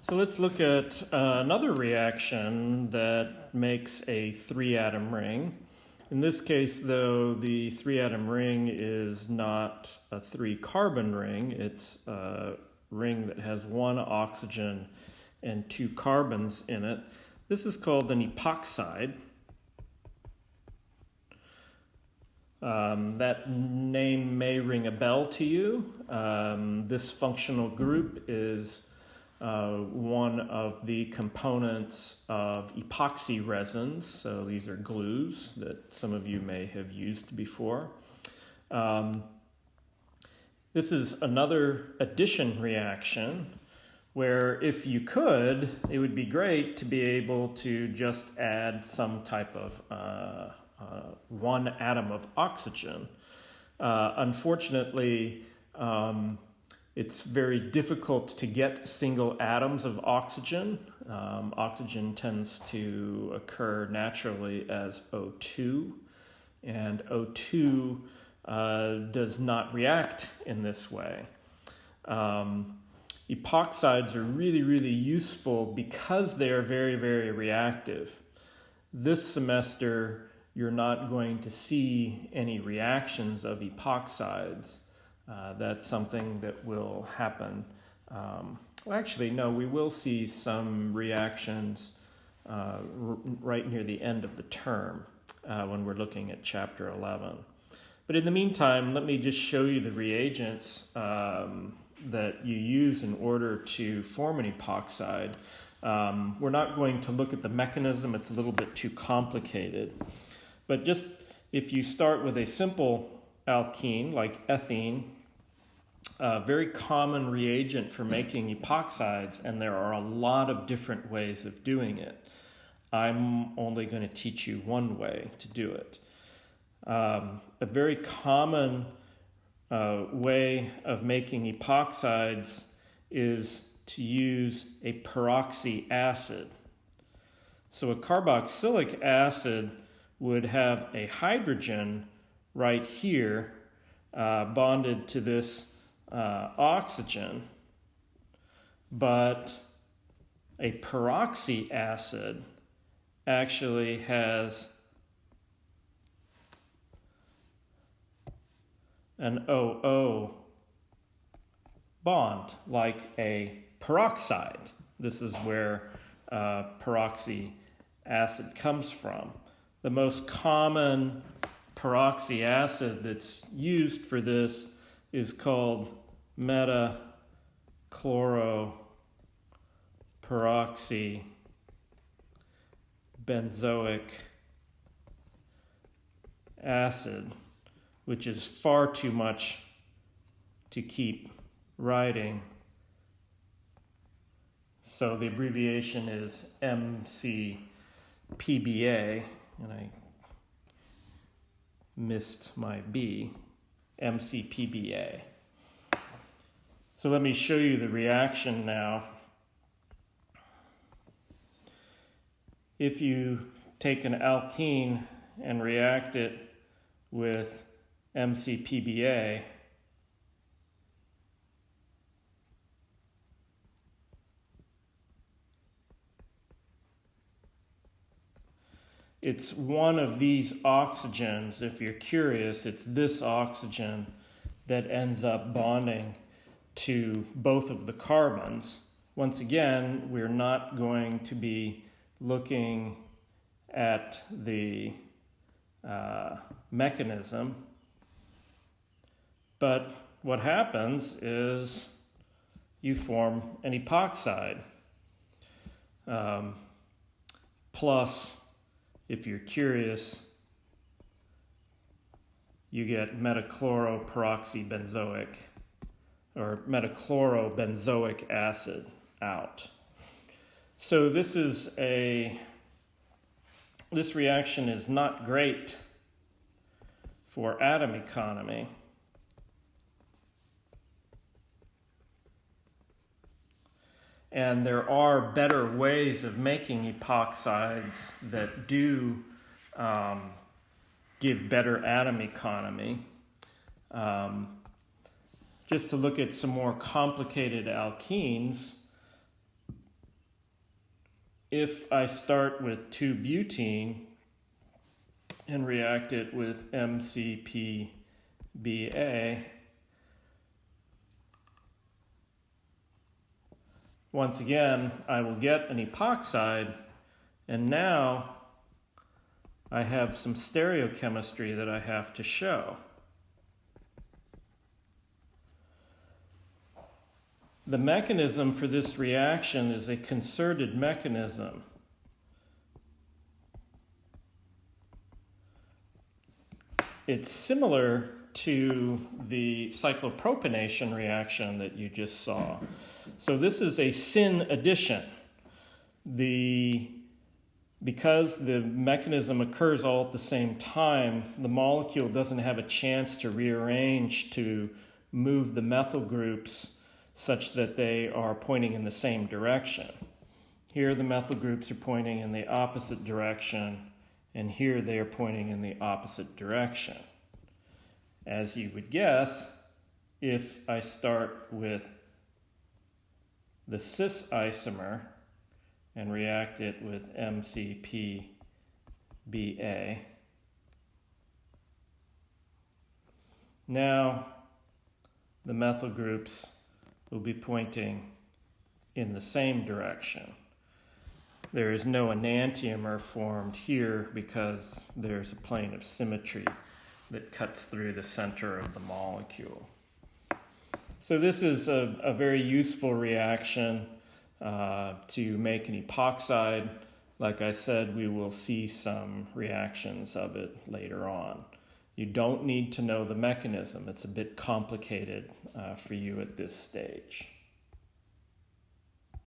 So let's look at another reaction that makes a 3-atom ring. In this case, though, the 3-atom ring is not a 3-carbon ring. It's a ring that has 1 oxygen and 2 carbons in it. This is called an epoxide. That name may ring a bell to you. This functional group is one of the components of epoxy resins. So these are glues that some of you may have used before. This is another addition reaction where if you could, it would be great to be able to just add some type of 1 atom of oxygen. Unfortunately, it's very difficult to get single atoms of oxygen. Oxygen tends to occur naturally as O2, and O2 does not react in this way. Epoxides are really, really useful because they are very, very reactive. This semester, you're not going to see any reactions of epoxides. That's something that will happen. Well, actually, no, we will see some reactions right near the end of the term when we're looking at Chapter 11. But in the meantime, let me just show you the reagents that you use in order to form an epoxide. We're not going to look at the mechanism. It's a little bit too complicated. But just if you start with a simple alkene like ethene, a very common reagent for making epoxides, and there are a lot of different ways of doing it. I'm only going to teach you one way to do it. A very common way of making epoxides is to use a peroxy acid. So a carboxylic acid would have a hydrogen right here bonded to this oxygen, but a peroxy acid actually has an OO bond, like a peroxide. This is where peroxy acid comes from. The most common peroxy acid that's used for this is called metachloroperoxy benzoic acid, which is far too much to keep writing. So the abbreviation is MCPBA, and I missed my B, MCPBA. So let me show you the reaction now. If you take an alkene and react it with MCPBA, it's one of these oxygens. If you're curious, it's this oxygen that ends up bonding to both of the carbons. Once again, we're not going to be looking at the mechanism, but what happens is you form an epoxide. Plus, if you're curious, you get metachloroperoxybenzoic or metachlorobenzoic acid out. So this reaction is not great for atom economy. And there are better ways of making epoxides that do give better atom economy. Just to look at some more complicated alkenes, if I start with 2-butene and react it with MCPBA, once again, I will get an epoxide, and now I have some stereochemistry that I have to show. The mechanism for this reaction is a concerted mechanism. It's similar to the cyclopropanation reaction that you just saw. So this is a syn addition. Because the mechanism occurs all at the same time, the molecule doesn't have a chance to rearrange to move the methyl groups such that they are pointing in the same direction. Here the methyl groups are pointing in the opposite direction, and here they are pointing in the opposite direction. As you would guess, if I start with the cis isomer and react it with MCPBA, now the methyl groups will be pointing in the same direction. There is no enantiomer formed here because there's a plane of symmetry that cuts through the center of the molecule. So this is a very useful reaction to make an epoxide. Like I said, we will see some reactions of it later on. You don't need to know the mechanism. It's a bit complicated for you at this stage.